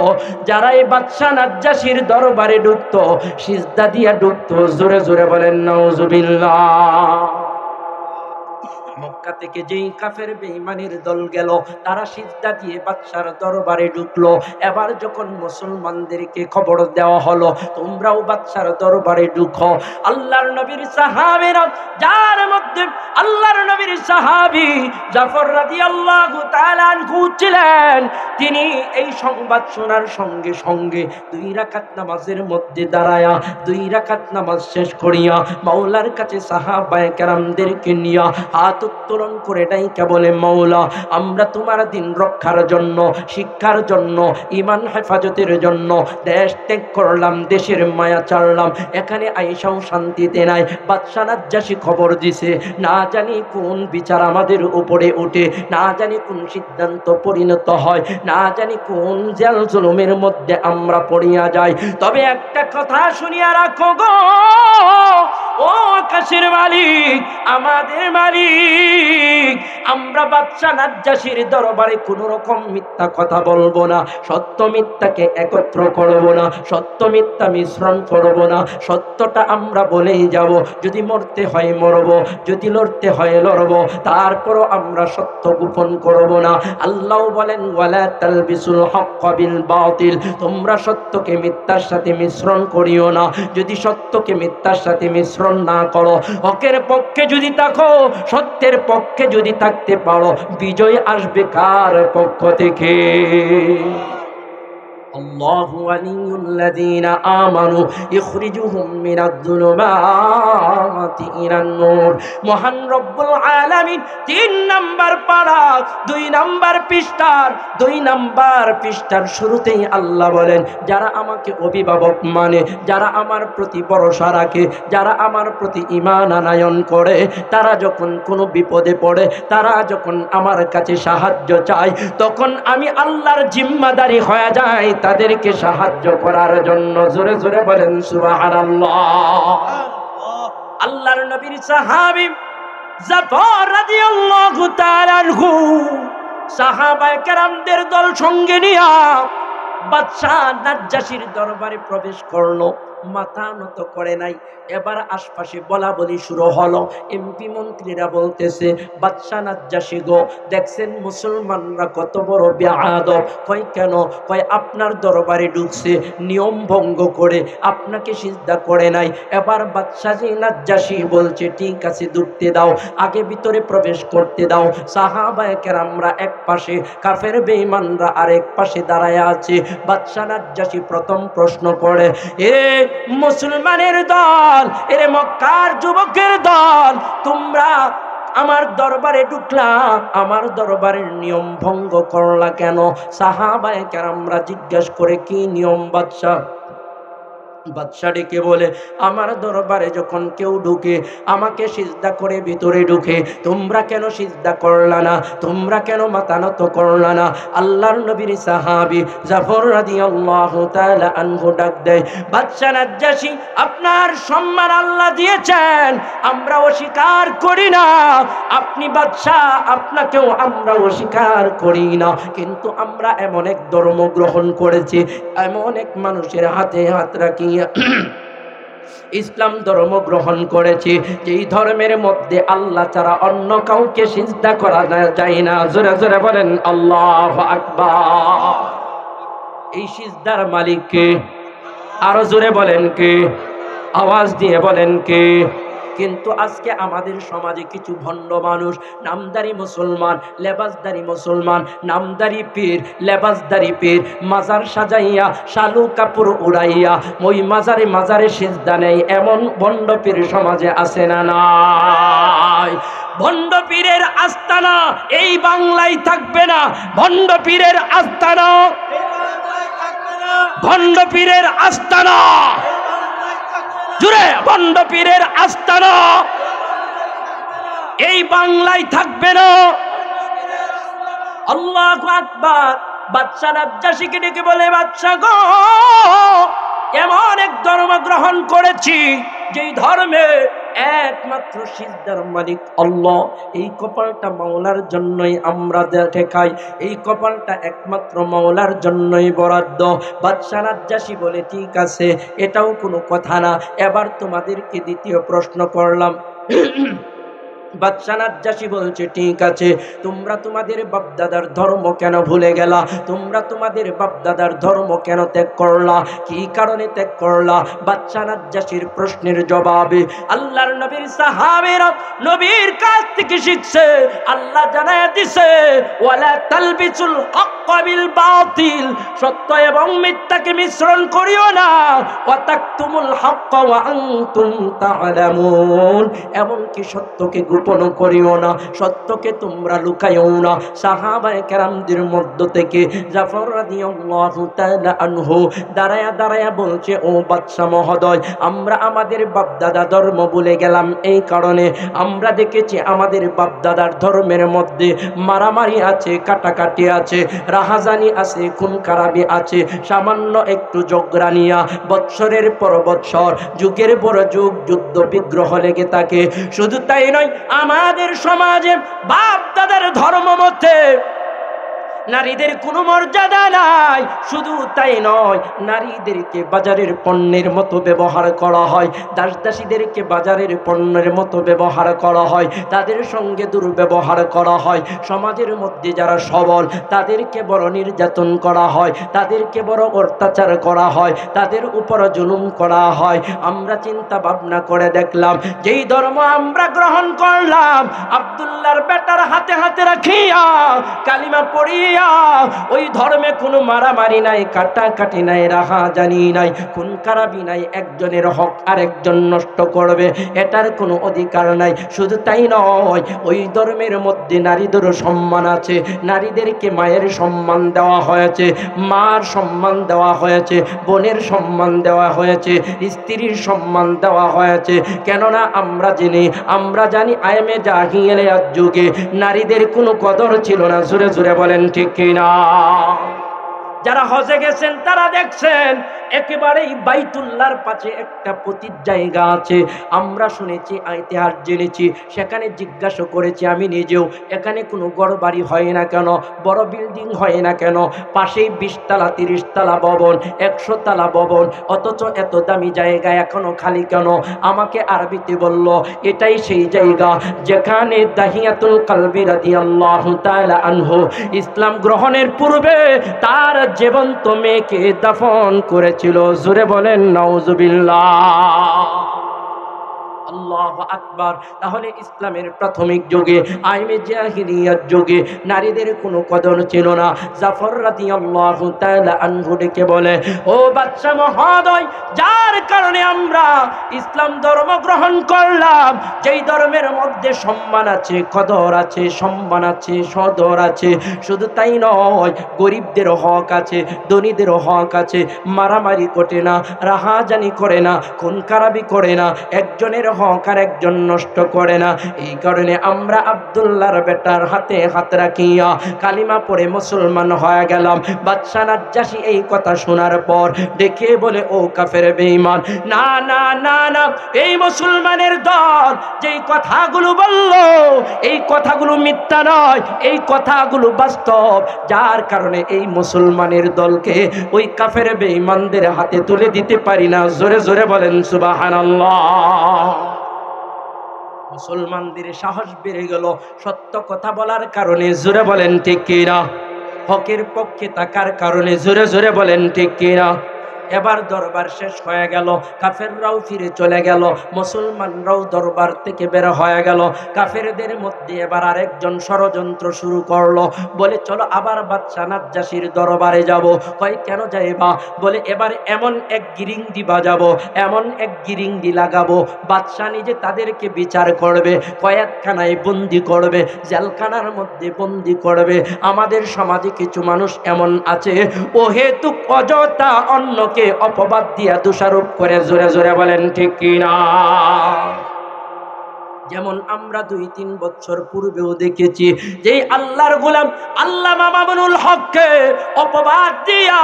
যারা এই বাদশাহ নাজ্জাশীর দরবারে ঢুকতো সিজদা দিয়া ঢুকতো। জোরে জোরে বলেন নাউজুবিল্লাহ। মক্কা থেকে যেই কাফের বেঈমানের দল গেল, তারা সিজদা দিয়ে বাদশার দরবারে ঢুকলো। এবার যখন মুসলমানদেরকে খবর দেওয়া হলো তোমরাও বাদশার দরবারে ঢুকো, আল্লাহর নবীর সাহাবীরা, যার মধ্যে আল্লাহর নবীর সাহাবী জাফর রাদিয়াল্লাহু তাআলা আনহু ছিলেন, তিনি এই সংবাদ শোনার সঙ্গে সঙ্গে 2 রাকাত নামাজের মধ্যে দাঁড়ায়া 2 রাকাত নামাজ শেষ করিয়া মাওলার কাছে সাহাবায়ে কেরামদেরকে নিয়া হাত উত্তোলন করে ডাইকা বলে, মাওলা, আমরা তোমার দিন রক্ষার জন্য, শিক্ষার জন্য, ঈমান হেফাজতের জন্য দেশ ত্যাগ করলাম, দেশের মায়া ছাড়লাম, এখানে আইসাও শান্তিতে নাই। বাদশা নাজ্জাশী খবর দিছে, না জানি কোন বিচার আমাদের উপরে ওঠে, না জানি কোন সিদ্ধান্ত পরিণত হয়, না জানি কোন জেল জুলুমের মধ্যে আমরা পড়িয়া যাই। তবে একটা কথা শুনিয়া রাখো গো, ও আকাশের মালিক, আমাদের মালিক, আমরা বাদশা নাজ্জাশীর দরবারে কোন রকম মিথ্যা কথা বলবো না, সত্য মিথ্যাকে একত্র করব না, সত্য মিথ্যা মিশ্রণ করব না, সত্যটা আমরা বলেই যাব। যদি মরতে হয় মরব, যদি লড়তে হয় লড়ব, তারপরও আমরা সত্য গোপন করব না। আল্লাহ বলেন, ওয়ালা তালবিসুল হক্ক বিল বাতিল, তোমরা সত্যকে মিথ্যার সাথে মিশ্রণ করিও না। যদি সত্যকে মিথ্যার সাথে মিশ্রণ না করো, হকের পক্ষে যদি থাকো, সত্যের পক্ষে যদি থাকতে পারো, বিজয় আসবে কার পক্ষ থেকে? আল্লাহু ওয়ালিয়ুল্লাযীনা আমানু ইখরিজুহুম মিনাজ-যুলুমাতি ইলান-নূর। মহান রব্বুল আলামিন 3 নাম্বার পারা 2 নাম্বার পৃষ্ঠার 2 নাম্বার পৃষ্ঠার শুরুতেই আল্লাহ বলেন, যারা আমাকে অভিভাবক মানে, যারা আমার প্রতি ভরসা রাখে, যারা আমার প্রতি ঈমান আনয়ন করে, তারা যখন কোনো বিপদে পড়ে, তারা যখন আমার কাছে সাহায্য চায়, তখন আমি আল্লাহর জিম্মাদারি হয়ে যায় তাদেরকে সাহায্য করার জন্য। জোরে জোরে বলেন সুবহানাল্লাহ। আল্লাহর নবীর সাহাবী জাফর রাদিয়াল্লাহু তাআলা আনহু সাহাবায়ে কেরামদের দল সঙ্গে নিয়া বাদশা নাজ্জাশীর দরবারে প্রবেশ করলো। মাথা নত করে নাই। এবার আশপাশে বলা বলি শুরু হলো। এমপি মন্ত্রীরা বলতেছে, বাদশা নাজ্জাশী গো, দেখছেন মুসলমানরা কত বড় বেয়াদব। কয় কেন? কয় আপনার দরবারে ঢুকছে, নিয়ম ভঙ্গ করে আপনাকে সিজদা করে নাই। এবার বাদশাহী নাজ্জাশী বলছে, ঠিক আছে ঢুকতে দাও, আগে ভিতরে প্রবেশ করতে দাও। সাহাবায়ে কেরামরা এক পাশে, কাফের বেঈমানরা আরেক পাশে দাঁড়ায় আছে। বাদশা নাজ্জাশী প্রথম প্রশ্ন করে, এ মুসলমানের দল, এরে মক্কার যুবকের দল, তোমরা আমার দরবারে ঢুকলা, আমার দরবারের নিয়ম ভঙ্গ করলা কেন? সাহাবায়ে কেরামরা জিজ্ঞাসা করে, কি নিয়ম বাদশা? বাদশা ডেকে বলে, আমার দরবারে যখন কেউ ঢুকে আমাকে সিজদা করে ভিতরে ঢুকে, তোমরা কেন সিজদা করলা না? তোমরা কেন মাথা নত করলা না? আল্লাহর নবীর সাহাবী জাফর রাদিয়াল্লাহু তাআলা আনহু ডাক দেয়, বাদশা নাজ্জাশী, আপনার সম্মান আল্লাহ দিয়েছেন, আমরা অস্বীকার করি না। আপনি বাদশা, আপনাকেও আমরা অস্বীকার করি না, কিন্তু আমরা এমন এক ধর্ম গ্রহণ করেছি, এমন এক মানুষের হাতে হাত রাখিয়া ইসলাম ধর্ম গ্রহণ করেছি, যেই ধর্মের মধ্যে আল্লাহ ছাড়া অন্য কাউকে সিজদা করা যায় না। জোরে জোরে বলেন আল্লাহু আকবার। এই সিজদার মালিক কে? আরো জোরে বলেন কে? আওয়াজ দিয়ে বলেন কে? কিন্তু আজকে আমাদের সমাজে কিছু ভণ্ড মানুষ, নামদারি মুসলমান, লেবাসদারি মুসলমান, নামদারি পীর, লেবাসদারি পীর, মাজার সাজাইয়া শালু কাপড় উড়াইয়া ওই মাজারে মাজারে সিজদা নেই, এমন ভণ্ড পীর সমাজে আছে না নাই? ভণ্ড পীরের আস্তানা এই বাংলায় থাকবে না। ভণ্ড পীরের আস্তানা, ভণ্ড পীরের আস্তানা, জুড়ে ভণ্ড পীরের আস্তানা এই বাংলায় থাকবে না। আল্লাহু আকবার। বাদশা নাজ্জাশীকে ডেকে বলে, বাদশা গো, এমন এক ধর্ম গ্রহণ করেছি যেই ধর্মে একমাত্র সিজদার মালিক আল্লাহ। এই কপালটা মাওলার জন্যই আমরা ঠেকাই, এই কপালটা একমাত্র মাওলার জন্যই বরাদ্দ। বাদশা নাজ্জাশী বলে, ঠিক আছে, এটাও কোনো কথা না। এবার তোমাদেরকে দ্বিতীয় প্রশ্ন করলাম, বাদশা নাজ্জাশী বলছে, ঠিক আছে, তোমরা তোমাদের বাপদাদার ধর্ম কেন ভুলে গেলা? তোমরা তোমাদের বাপদাদার ধর্ম কেন ত্যাগ করলা? কি কারণে ত্যাগ করলা? বাদশা নাজ্জাশীর প্রশ্নের জবাবে আল্লাহর নবীর সাহাবীরা নবীর কাছ থেকে শিখছে। আল্লাহ জানায়া দিছে, ওয়ালা তালবিসুল হক বিল বাতিল, সত্য এবং মিথ্যাকে মিশ্রণ করিও না। ওয়া তাকতুমুল হক ওয়া আনতুম তা'লামুন, এমনকি সত্যকে গোপন করিও না, সত্যকে তোমরা লুকাইও না। সাহাবায়ে কেরামদের মধ্য থেকে জাফর রাদিয়াল্লাহু তাআলা আনহু দাঁড়ায়া দাঁড়ায়া বলছে, ও বাদশা মহোদয়, আমরা আমাদের বাপদাদা ধর্ম ভুলে গেলাম। এই কারণে আমরা দেখেছি আমাদের বাপদাদার ধর্মের মধ্যে মারামারি আছে, কাটাকাটি আছে, রাহাজানি আছে, খুন খারাপি আছে, সামান্য একটু জগরানিয়া, বৎসরের পর বৎসর, যুগের পর যুগ যুদ্ধ বিগ্রহ লেগে থাকে। শুধু তাই নয়, আমাদের সমাজে বাপ দাদার ধর্ম মতে নারীদের কোনো মর্যাদা নাই। শুধু তাই নয়, নারীদেরকে বাজারের পণ্যের মতো ব্যবহার করা হয়, দাস দাসীদেরকে বাজারের পণ্যের মতো ব্যবহার করা হয়, তাদের সঙ্গে দুর্ব্যবহার করা হয়। সমাজের মধ্যে যারা সবল তাদেরকে বড় নির্যাতন করা হয়, তাদেরকে বড় অত্যাচার করা হয়, তাদের উপর জুলুম করা হয়। আমরা চিন্তা ভাবনা করে দেখলাম, যেই ধর্ম আমরা গ্রহণ করলাম, আব্দুল্লাহর বেটার হাতে হাতে রাখিয়া কালিমা পড়িয়া, ওই ধর্মে কোনো মারামারি নাই, কাটাকাটি নাই, রাহাজানি নাই, খুন খারাপি নাই, একজনের হক আরেকজন নষ্ট করবে এটার কোনো অধিকার নাই। শুধু তাই নয়, ওই ধর্মের মধ্যে নারীদেরও সম্মান আছে, নারীদেরকে মায়ের সম্মান দেওয়া হয়েছে, মার সম্মান দেওয়া হয়েছে, বোনের সম্মান দেওয়া হয়েছে, স্ত্রীর সম্মান দেওয়া হয়েছে। কেননা আমরা জানি আইমে জাহিলিয়াত যুগে নারীদের কোনো কদর ছিল না। জোরে জোরে বলেন ঠিক কিনা? যারা হজে গেছেন তারা দেখছেন একেবারেই বাইতুল্লাহর পাশে একটা পতিত জায়গা আছে। আমরা শুনেছি, ইতিহাস জেনেছি, সেখানে জিজ্ঞাসা করেছি আমি নিজেও, এখানে কোনো গড় বাড়ি হয় না কেন, বড় বিল্ডিং হয় না কেন, পাশেই 20 তলা 30 তলা ভবন, 100 তলা ভবন, অথচ এত দামি জায়গা এখনো খালি কেন? আমাকে আরবিতে বলল, এটাই সেই জায়গা যেখানে দাহিয়াতুল কালবি রাদিয়াল্লাহু তাআলা আনহু ইসলাম গ্রহণের পূর্বে তার জীবন্ত মেয়েকে দাফন করেছিল। জোরে বলেন নাউজুবিল্লাহ। আল্লাহু আকবার। তাহলে ইসলামের প্রাথমিক যুগে, আইমে জাহিলিয়াত যুগে নারীদের কোনো কদর ছিল না। জাফর রাদিয়াল্লাহু তাআলা আনহু ডেকে বলে, ও বাদশা মহোদয়, যার কারণে আমরা ইসলাম ধর্ম গ্রহণ করলাম, যেই ধর্মের মধ্যে সম্মান আছে, কদর আছে, সম্মান আছে, সদর আছে, শুধু তাই নয়, গরিবদেরও হক আছে, ধনীদেরও হক আছে, মারামারি করে না, রাহাজানি করে না, খুন খারাপি করে না, একজনের হক আর একজন নষ্ট করে না। এই কারণে আমরা আব্দুল্লাহর বেটার হাতে হাত রাখিয়া কালিমা পড়ে মুসলমান হয়ে গেলাম। বাদশা নাজ্জাশী এই কথা শোনার পর ডেকে বলে, ও কাফের বেঈমান, না না না না, এই মুসলমানের দল যেই কথাগুলো বলল, এই কথাগুলো মিথ্যা নয়, এই কথাগুলো বাস্তব। যার কারণে এই মুসলমানের দলকে ওই কাফের বেঈমানদের হাতে তুলে দিতে পারি না। জোরে জোরে বলেন সুবহানাল্লাহ। মুসলমানদের সাহস বেড়ে গেল সত্য কথা বলার কারণে। জোরে বলেন ঠিক কিনা? হকের পক্ষে থাকার কারণে। জোরে জোরে বলেন ঠিক কিনা? এবার দরবার শেষ হয়ে গেল, কাফেররাও ফিরে চলে গেল, মুসলমানরাও দরবার থেকে বের হয়ে গেল। কাফেরদের মধ্যে এবার আরেকজন ষড়যন্ত্র শুরু করলো, বলে চলো আবার বাদশা নাজ্জাশীর দরবারে যাব। কয় কেন যাইবা? বলে এবার এমন এক গিরিংডি বাজাবো, এমন এক গিরিংডি লাগাবো, বাদশা নিজে তাদেরকে বিচার করবে, কয়েকখানায় বন্দি করবে, জেলখানার মধ্যে বন্দি করবে। আমাদের সমাজে কিছু মানুষ এমন আছে, ও হেতু অযথা অন্যকে অপবাদ দিয়া দোষারোপ করে। জোরে জোরে বলেন ঠিক কিনা? যেমন আমরা 2-3 বছর পূর্বেও দেখেছি যে আল্লাহর গোলাম আল্লামা মামুনুল হককে অপবাদ দিয়া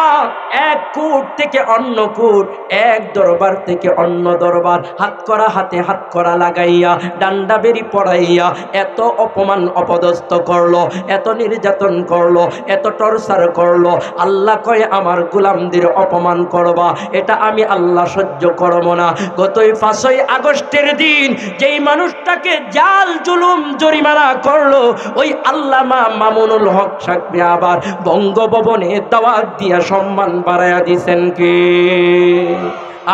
এক কোর্ট থেকে অন্য কোর্ট, এক দরবার থেকে অন্য দরবার, হাত করা হাতে হাত করা লাগাইয়া, ডান্ডা বেরি পড়াইয়া এত অপমান অপদস্থ করলো, এত নির্যাতন করলো, এত টর্চার করলো। আল্লাহ কয় আমার গোলামদের অপমান করবা, এটা আমি আল্লাহ সহ্য করব না। গতই 5ই আগস্টের দিন যেই মানুষটা ওনাকে জাল জুলুম জরিমানা করলো, ওই আল্লামা মামুনুল হক সাহেব আবার বঙ্গভবনে দাওয়াত দিয়া সম্মান বাড়ায়া দিছেন কে?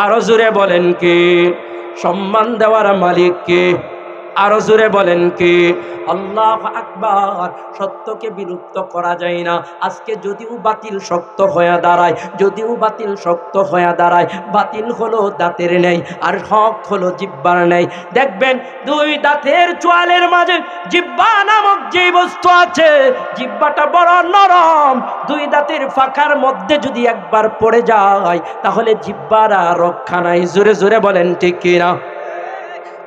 আরো জোরে বলেন কে? সম্মান দেওয়ার মালিক কে? আরো জোরে বলেন কে? আল্লাহু আকবার। সত্যকে বিলুপ্ত করা যায় না। আজকে যদিও বাতিল শক্ত হয়ে দাঁড়ায়, যদিও বাতিল শক্ত হয়ে দাঁড়ায়, বাতিল হলো দাঁতের নেই আর হক হলো জিহ্বার নেই। দেখবেন দুই দাঁতের চোয়ালের মাঝে জিহ্বা নামক যে বস্তু আছে, জিহ্বাটা বড় নরম। দুই দাঁতের ফাঁকার মধ্যে যদি একবার পড়ে যায় তাহলে জিহ্বার আর রক্ষা নাই। জোরে জোরে বলেন ঠিক কিনা?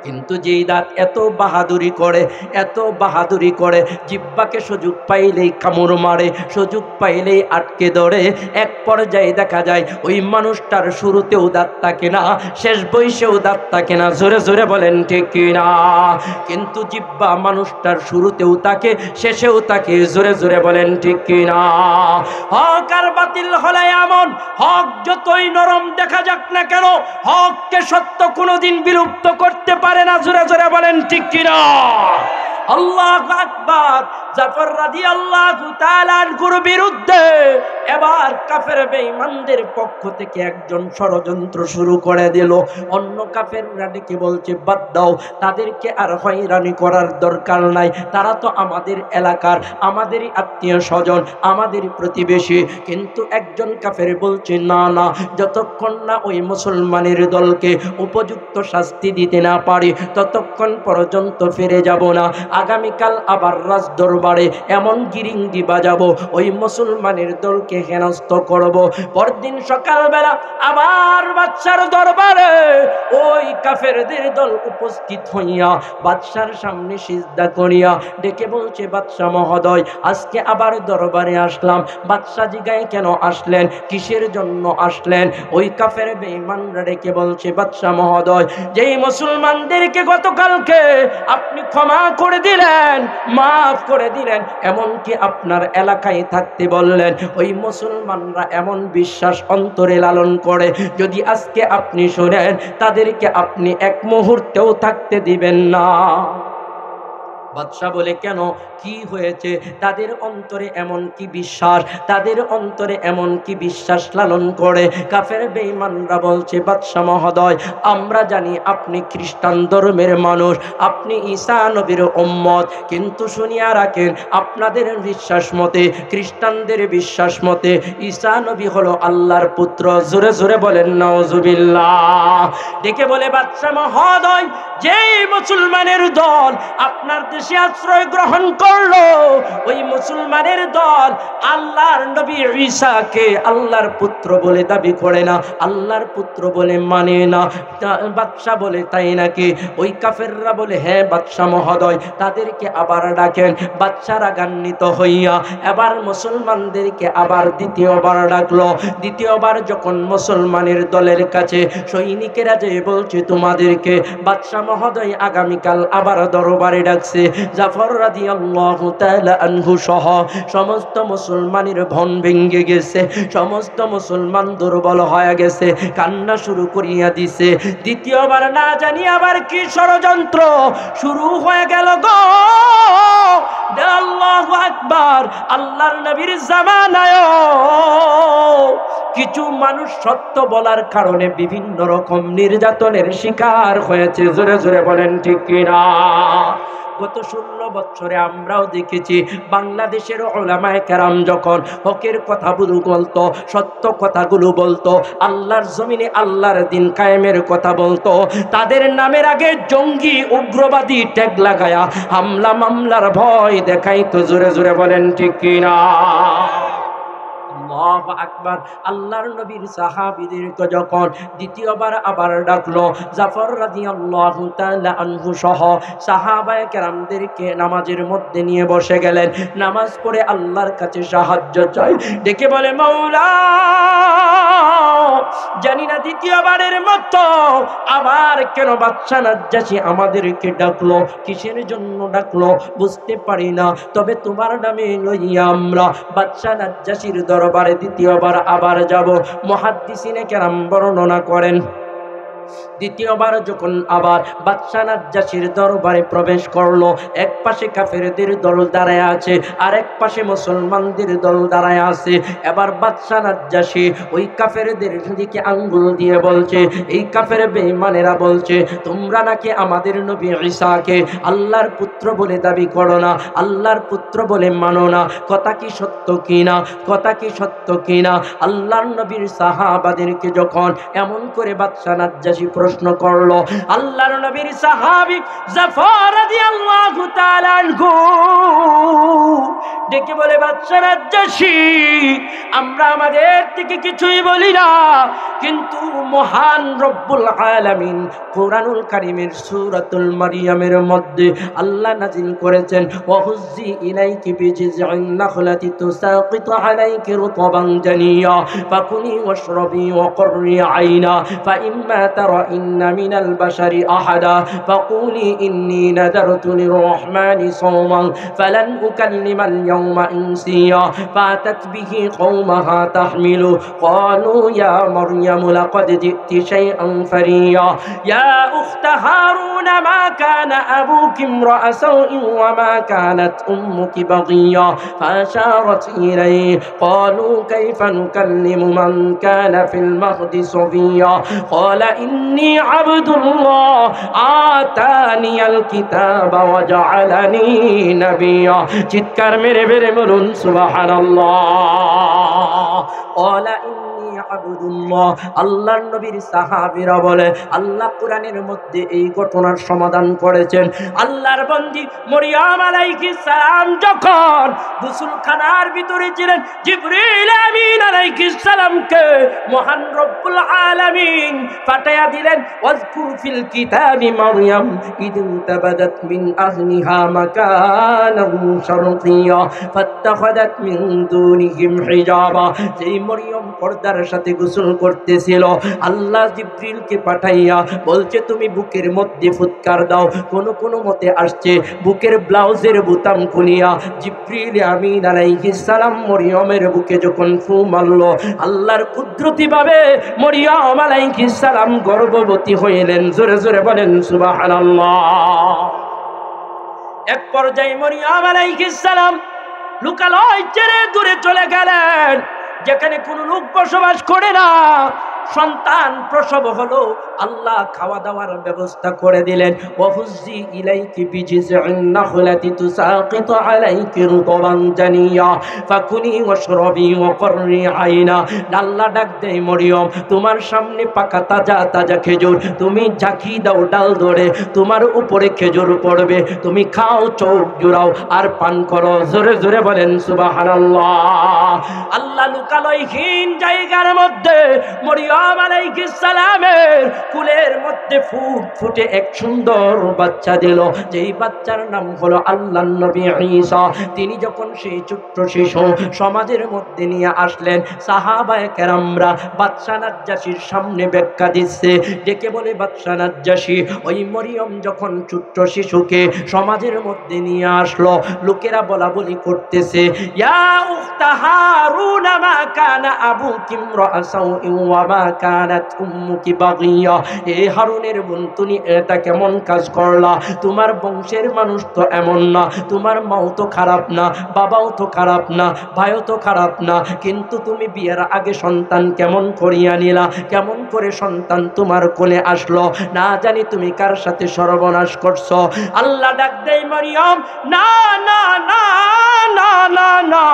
কিন্তু যেই দাঁত এত বাহাদুরি করে, এত বাহাদুরি করে, জিহ্বাকে সুযোগ পাইলেই কামড় মারে, সুযোগ পাইলেই আটকে ধরে, এক পর্যায়ে দেখা যায় ওই মানুষটার শুরুতেও দাঁত থাকে না, শেষ বয়সেও দাঁত থাকে না। জোরে জোরে বলেন ঠিক কিনা? কিন্তু জিহ্বা মানুষটার শুরুতেও থাকে, শেষেও থাকে। জোরে জোরে বলেন ঠিক কিনা? হক আর বাতিল হলে এমন, হক যতই নরম দেখা যাক না কেন, হককে সত্য কোনোদিন বিলুপ্ত করতে পারে না। জোরে জোরে বলেন ঠিক কিনা? আল্লাহু আকবার। জাফর রাদিয়াল্লাহু তাআলা আনহুর বিরুদ্ধে এবার কাফের বেঈমানদের পক্ষ থেকে একজন ষড়যন্ত্র শুরু করে দিল। অন্য কাফেররা ডেকে বলছে, বাদ দাও, তাদেরকে আর হয়রানি করার দরকার নাই, তারা তো আমাদের এলাকার, আমাদেরই আত্মীয় স্বজন, আমাদেরই প্রতিবেশী। কিন্তু একজন কাফের বলছে, না না, যতক্ষণ না ওই মুসলমানের দলকে উপযুক্ত শাস্তি দিতে না পারি ততক্ষণ পর্যন্ত ফিরে যাব না। আগামীকাল আবার রাজ দরবারে এমন গিরিঙ্গি বাজাবো, ওই মুসলমানের দলকে হেনস্থ করব। পরদিন সকালবেলা আবার বাদশার দরবারে ওই কাফেরদের দল উপস্থিত হইয়া বাদশার সামনে সিজদা করিয়া ডেকে বলছে, বাদশা মহোদয়, আজকে আবার দরবারে আসলাম। বাদশা জিগায়, কেন আসলেন, কিসের জন্য আসলেন? ওই কাফের বেঈমানরা ডেকে বলছে, বাদশা মহোদয়, যেই মুসলমানদেরকে গতকালকে আপনি ক্ষমা করে দিলেন, মাফ করে দিলেন, এমনকি আপনার এলাকায় থাকতে বললেন, ওই মুসলমানরা এমন বিশ্বাস অন্তরে লালন করে, যদি আজকে আপনি শোনেন তাদেরকে আপনি এক মুহূর্তেও থাকতে দিবেন না। বাদশা বলে, কেন, কি হয়েছে? তাদের অন্তরে এমন কি বিশ্বাস, তাদের অন্তরে এমন কি বিশ্বাস লালন করে? কাফের বেঈমানরা বলছে, বাদশা মহোদয়, আমরা জানি আপনি খ্রিস্টান ধর্মের মানুষ, আপনি ঈসা নবীর উম্মত, কিন্তু শুনিয়া রাখেন, আপনাদের বিশ্বাস মতে, খ্রিস্টানদের বিশ্বাস মতে ঈসা নবী হলো আল্লাহর পুত্র। জোরে জোরে বলেন নাউজুবিল্লাহ। ডেকে বলে, বাদশা মহোদয়, যেই মুসলমানের দল আপনার দেশে আশ্রয় গ্রহণ করলো, ওই মুসলমানের দল আল্লাহর নবী ঈসাকে আল্লাহর পুত্র বলে দাবি করে না, আল্লাহর পুত্র বলে মানে না। বাদশা বলে, তাই নাকি? ওই কাফেররা বলে, হ্যাঁ বাদশা মহোদয়। তাদেরকে আবার ডাকেন। বাদশা রাগান্বিত হইয়া এবার মুসলমানদেরকে আবার দ্বিতীয়বার ডাকলো। দ্বিতীয়বার যখন মুসলমানের দলের কাছে সৈনিকেরা যে বলছে, তোমাদেরকে বাদশা মহোদয় আগামীকাল আবার দরবারে ডাকছে। জাফর রাদিয়াল্লাহু তাআলা আনহু সহ সমস্ত মুসলমানের ভন ভেঙে গেছে, সমস্ত মুসলমান দুর্বল হয়ে গেছে, কান্না শুরু করিয়া দিছে। দ্বিতীয়বার না জানি আবার কি ষড়যন্ত্র শুরু হয়ে গেল গো। আল্লাহু আকবার। আল্লাহর নবীর জামানায় কিছু মানুষ সত্য বলার কারণে বিভিন্ন রকম নির্যাতনের শিকার হয়েছে। জোরে জোরে বলেন ঠিক কিনা? গত 16 বছরে আমরাও দেখেছি বাংলাদেশের উলামায়ে কেরাম যখন হকের কথাগুলো বলতো, সত্য কথাগুলো বলতো, আল্লাহর জমিনে আল্লাহর দিন কায়েমের কথা বলতো, তাদের নামের আগে জঙ্গি উগ্রবাদী ট্যাগ লাগায়া হামলা মামলার ভয় দেখাইতো। জোরে জোরে বলেন ঠিক কিনা? আল্লাহু আকবার। আল্লাহর নবীর সাহাবীদেরকে যখন দ্বিতীয়বার আবার ডাকলো, জাফর রাদিয়াল্লাহু তাআলা আনহু সহ সাহাবায়ে কেরামদেরকে নামাজের মধ্যে নিয়ে বসে গেলেন। নামাজ পড়ে আল্লাহর কাছে সাহায্য চাই। ডেকে বলে, মাওলা, জানি না দ্বিতীয়বারের মতো আবার কেন বাদশা নাজ্জাশী আমাদেরকে ডাকলো, কিসের জন্য ডাকলো বুঝতে পারি না, তবে তোমার নামে লইয়া আমরা বাদশা নাজ্জাশীর দরবারে দ্বিতীয়বার আবার যাব। মুহাদ্দিসিনে কেরাম বর্ণনা করেন, দ্বিতীয়বার যখন আবার বাদশা নাজ্জাশীর দরবারে প্রবেশ করলো, এক পাশে কাফেরদের দল দাঁড়ায় আছে, আর এক পাশে মুসলমানদের দল দাঁড়ায় আছে। এবার বাদশা নাজ্জাশী ওই কাফেরদের দিকে আঙ্গুল দিয়ে বলছে, এই কাফের বেঈমানেরা বলছে তোমরা নাকি আমাদের নবী ঈসাকে আল্লাহর পুত্র বলে দাবি করো না, আল্লাহর পুত্র বলে মানো না, কথা কি সত্য কিনা, কথা কি সত্য কিনা? আল্লাহর নবীর সাহাবাদেরকে যখন এমন করে বাদশা নাজ্জাশী প্রশ্ন করলো, আল্লাহর নবীর সাহাবী জাফর রাদিয়াল্লাহু তাআলা আনহু ডেকে বলে, বাদশা নাজ্জাশী, আমরা আমাদের থেকে কিছুই বলি না, কিন্তু মহান রব্বুল আলামিন কোরআনুল কারীমের সূরাতুল মারইয়ামের মধ্যে আল্লাহ নাযিল করেছেন, ওয়াহুজ্জি ইলাইকি বিজিযিন নাখলাতি তুসাকিতু আলাইকি রুতবান জানিয়া ফাকুলি ওয়াশরাবি ওয়াকরি আইনা ফাইম্মা তারাইন্না মিনাল বাশারি আহাদা ফাকুলি ইন্নী নাযারতু লিররহমানি সাওমান ফালান উকাল্লিমাল ইয়াওমা ইনসিয়া ফাতাত বিহি কওমাহা তাহমিলু ক্বালু ইয়া মারইয়ামু লাকাদ জি'তি শাইআন ফারিয়া ইয়া উখতা হারুন মা কানা আবুকি ইমরা'a সাওইন ওয়া মা কানাত উম্মুকি বাগিয়া ফাশারাত ইলাইহি ক্বালু কাইফা নুকাল্লিমু মান কানা ফিল মাহদি সাবিয়া ক্বালা ইন্নী আবদুল্লাহ আতানিয়াল কিতাবা ওয়া জা'আলানি নাবিয়্যা। চিৎকার মেরে মেরে বলুন সুবহানাল্লাহ। ক্বালা ইন্নী আবদুল্লাহ। আল্লাহর নবীর সাহাবীরা বলে, আল্লাহ কোরআনের মধ্যে এই ঘটনার সমাধান করেছেন। আল্লাহর বান্দি মরিয়ম আলাইহিস সালাম যখন গোসলখানার ভিতরে ছিলেন, জিবরিল আমিন আলাইহিস সালামকে মহান রব্বুল আলামিন পাঠায়া দিলেন, ওয়াজকুর ফিল কিতাবি মারইয়াম ইদ তাবাদাত মিন আহলিহা মাকানান শারকিয়া ফাত্তাখাদাত মিন দুনিহিম হিজাবা। যেই মরিয়ম পর্দার সাথে গোসল করতেছিল, আল্লাহ জিবরিলকে পাঠাইয়া বলছে, তুমি বুকের মধ্যে ফুৎকার দাও। কোন মতে আসছে বুকের ব্লাউজের বোতাম খুলিয়া জিবরিল আমিন আলাইহিস সালাম মরিয়মের বুকে যখন ফু মারলো, আল্লাহর কুদরতি ভাবে মরিয়ম আলাইহিস সালাম গর্ভবতী হইলেন। জোরে জোরে বলেন সুবহানাল্লাহ। এক পর্যায়ে মরিয়ম আলাইহিস সালাম লুকালয় ছেড়ে দূরে চলে গেলেন, যেখানে কোনো লোক বসবাস করে না। সন্তান প্রসব হলো, আল্লাহ খাওয়া দাওয়ার ব্যবস্থা করে দিলেন। ওয়াহুজ্জি ইলাইকি বিজিযিন নাখলাতি তুসাকিতু আলাইকি রুতবান জানিয়া ফাকুলি ওয়াশরাবি ওয়াকরি আইনা। আল্লাহ ডাক দেয়, মরিয়ম তোমার সামনে পাকা তাজা তাজা খেজুর, তুমি ঝাঁকি দাও ডাল ধরে, তোমার উপরে খেজুর পড়বে, তুমি খাও, চোখ জুড়াও আর পান করো। জোরে জোরে বলেন সুবহানাল্লাহ। আল্লাহ লুকালয়হীন জায়গার মধ্যে মরিয়ম আলাইহিস সালামের কুলের মধ্যে ফুটে এক সুন্দর বাচ্চা দিল, যেই বাচ্চার নাম হলো আল্লাহর নবী ঈসা। তিনি যখন সেই ছোট্ট শিশু সমাজের মধ্যে নিয়ে আসলেন, সাহাবায়ে কেরামরা বাদশা নাজ্জাশীর সামনে ব্যাখ্যা দিচ্ছে, ডেকে বলে, বাদশা নাজ্জাশী, ওই মরিয়ম যখন ছোট্ট শিশুকে সমাজের মধ্যে নিয়ে আসলো, লোকেরা বলা বলি করতেছে, ইয়া উখতা হারুন মা কানা আবুকি ইমরা'a সাওইন ওয়া মা কানাত উম্মুকি বাগিয়া। এ হারুনের বোন, তুমি এটা কেমন কাজ করলা? তোমার বংশের মানুষ তো এমন না, তোমার মাও তো খারাপ না, বাবাও তো খারাপ না, ভাইও তো খারাপ না, কিন্তু তুমি বিয়ের আগে সন্তান কেমন করিয়া নিলা? কেমন করে সন্তান তোমার কোলে আসলো? না জানি তুমি কার সাথে সর্বনাশ করছো। আল্লাহ ডাক দেয়, মরিয়ম না না না না না না,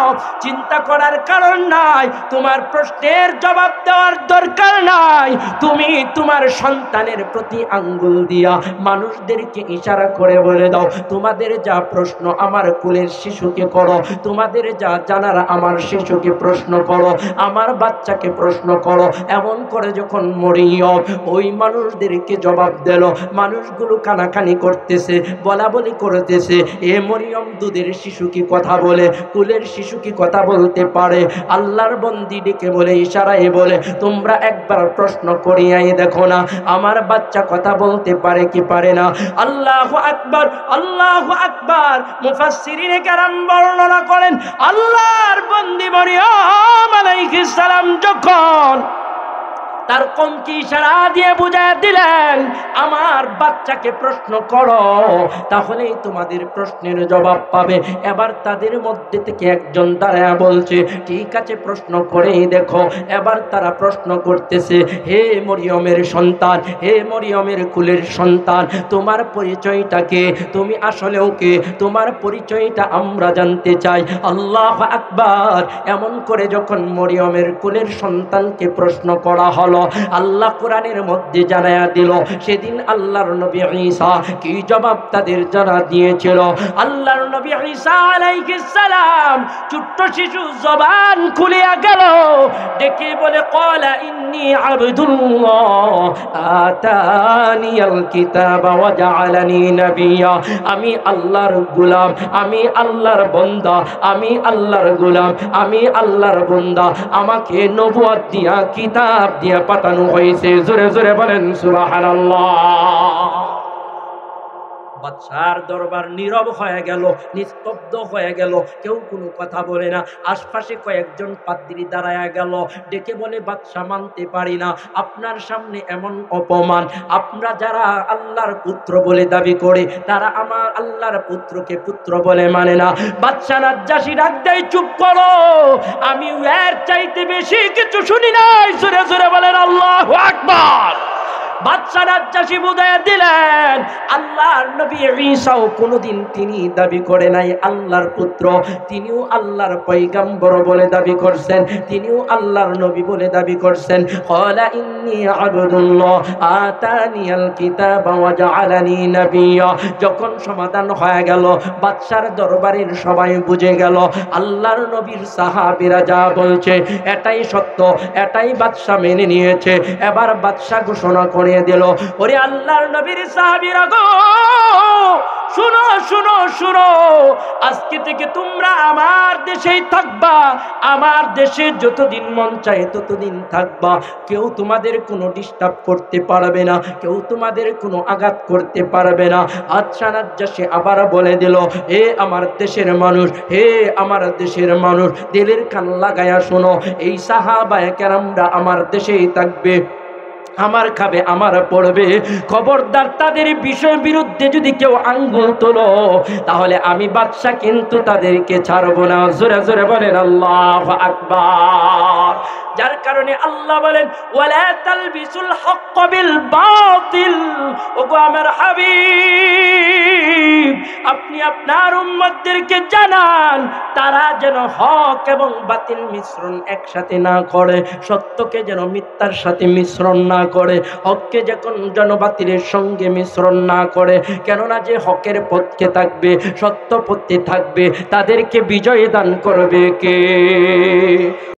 চিন্তা করার কারণ নাই, তোমার প্রশ্নের জবাব দেওয়ার দরকার নাই। তুমি তোমার সন্তানের প্রতি আঙ্গুল দিয়া মানুষদেরকে ইশারা করে বলে দাও, তোমাদের যা প্রশ্ন আমার কোলের শিশুকে করো, তোমাদের যা জানার আমার শিশুকে প্রশ্ন করো, আমার বাচ্চাকে প্রশ্ন করো। এমন করে যখন মরিয়ম ওই মানুষদেরকে জবাব দিল, মানুষগুলো কানাকানি করতেছে, বলা বলি করতেছে, এ মরিয়ম দুধের শিশু কি কথা বলে, কুলের শিশু কি কথা বলতে পারে? আল্লাহর বন্দি ডেকে বলে, ইশারায় বলে, তোমরা একবার প্রশ্ন করিয়াই দেখো না আমার বাচ্চা কথা বলতে পারে কি পারে না। আল্লাহু আকবার, আল্লাহু আকবার। মুফাসসিরিনে কেরাম বর্ণনা করেন, আল্লাহর বন্দি মরিয়ম আলাইহিস সালাম যখন তার কমকে ইশারা দিয়ে বুঝায় দিলেন, আমার বাচ্চাকে প্রশ্ন করো, তাহলেই তোমাদের প্রশ্নের জবাব পাবে। এবার তাদের মধ্যে থেকে একজন দাঁড়ায় বলছে, ঠিক আছে, প্রশ্ন করেই দেখো। এবার তারা প্রশ্ন করতেছে, হে মরিয়মের সন্তান, হে মরিয়মের কুলের সন্তান, তোমার পরিচয়টা কে? তুমি আসলেও কে? তোমার পরিচয়টা আমরা জানতে চাই। আল্লাহু আকবার। এমন করে যখন মরিয়মের কুলের সন্তানকে প্রশ্ন করা হলো, আল্লাহ কোরআনের মধ্যে জানায়া দিল সেদিন আল্লাহর নবী ঈসা কি জবাব তাদের জানা দিয়েছিল। আল্লাহর নবী ঈসা আলাইহিস সালাম ছোট্ট শিশু জবান খুলিয়া গেল, ডেকে বলে, ক্বালা ইন্নী আবদুল্লাহ আতানিয়াল কিতাবা ওয়া জাআলানি নাবিয়্যা। আমি আল্লাহর গোলাম, আমি আল্লাহর বান্দা, আমি আল্লাহর গোলাম, আমি আল্লাহর বান্দা। আমাকে নবুয়ত দিয়া, কিতাব দিয়া পাঠানো হয়েছে। জোরে জোরে বলেন সুবহানাল্লাহ। বাদশার দরবার নীরব হয়ে গেল, নিস্তব্ধ হয়ে গেল, কেউ কোনো কথা বলে না। আশপাশে কয়েকজন পাদ্রী দাঁড়ায়া গেল, ডেকে বলে, বাদশা, মানতে পারি না আপনার সামনে এমন অপমান। আপনারা যারা আল্লাহর পুত্র বলে দাবি করে, তারা আমার আল্লাহর পুত্রকে পুত্র বলে মানে না। বাদশা নাজ্জাশী ডাক দেয়, চুপ করো, আমি এর চাইতে বেশি কিছু শুনি নাই। জোরে জোরে বলেন আল্লাহু আকবার। বাদশা নাজ্জাশী বুঝাইয়া দিলেন, আল্লাহর নবী ঈসাও কোনোদিন তিনি দাবি করে নাই আল্লাহর পুত্র, তিনিও আল্লাহর পয়গম্বর বলে দাবি করছেন, তিনিও আল্লাহর নবী বলে দাবি করছেন। ক্বালা ইন্নী আবদুল্লাহ আতানিয়াল কিতাবা ওয়া জাআলানি নাবিয়্যা। যখন সমাধান হয়ে গেল, বাদশার দরবারের সবাই বুঝে গেল আল্লাহর নবীর সাহাবীরা যা বলছে এটাই সত্য, এটাই বাদশা মেনে নিয়েছে। এবার বাদশা ঘোষণা করে দিল, ওরে আল্লাহর নবীর সাহাবীরা গো, শুনো শুনো শুনো, আজকে থেকে তোমরা আমার দেশেই থাকবা, আমার দেশে যতদিন মন চায় ততদিন থাকবা। কেউ তোমাদের কোনো ডিস্টার্ব করতে পারবে না, কেউ তোমাদের কোনো আঘাত করতে পারবে না। বাদশা নাজ্জাশী আবার বলে দিল, হে আমার দেশের মানুষ, হে আমার দেশের মানুষ, দিলের কান লাগায়া শোনো, এই সাহাবায়ে কেরামরা আমার দেশেই থাকবে, আমার খাবে, আমার পড়বে। খবরদার তাদের বিষয় বিরুদ্ধে যদি কেউ আঙ্গুল তোলো, তাহলে আমি বাদশা কিন্তু তাদেরকে ছাড়বো না। জোরে জোরে বলেন আল্লাহু আকবার। যার কারণে আল্লাহ বলেন, ওয়ালা তালবিসুল হক বিল বাতিল। ওগো আমার হাবিব, আপনি আপনার উম্মতদেরকে জানান, তারা যেন হক এবং বাতিল মিশ্রণ একসাথে না করে, সত্যকে যেন মিথ্যার সাথে মিশ্রণ না করে, হককে যেন বাতিলের সঙ্গে মিশ্রণ না করে। কেননা যে হকের পথে থাকবে, সত্য পথে থাকবে, তাদেরকে বিজয় দান করবে কে?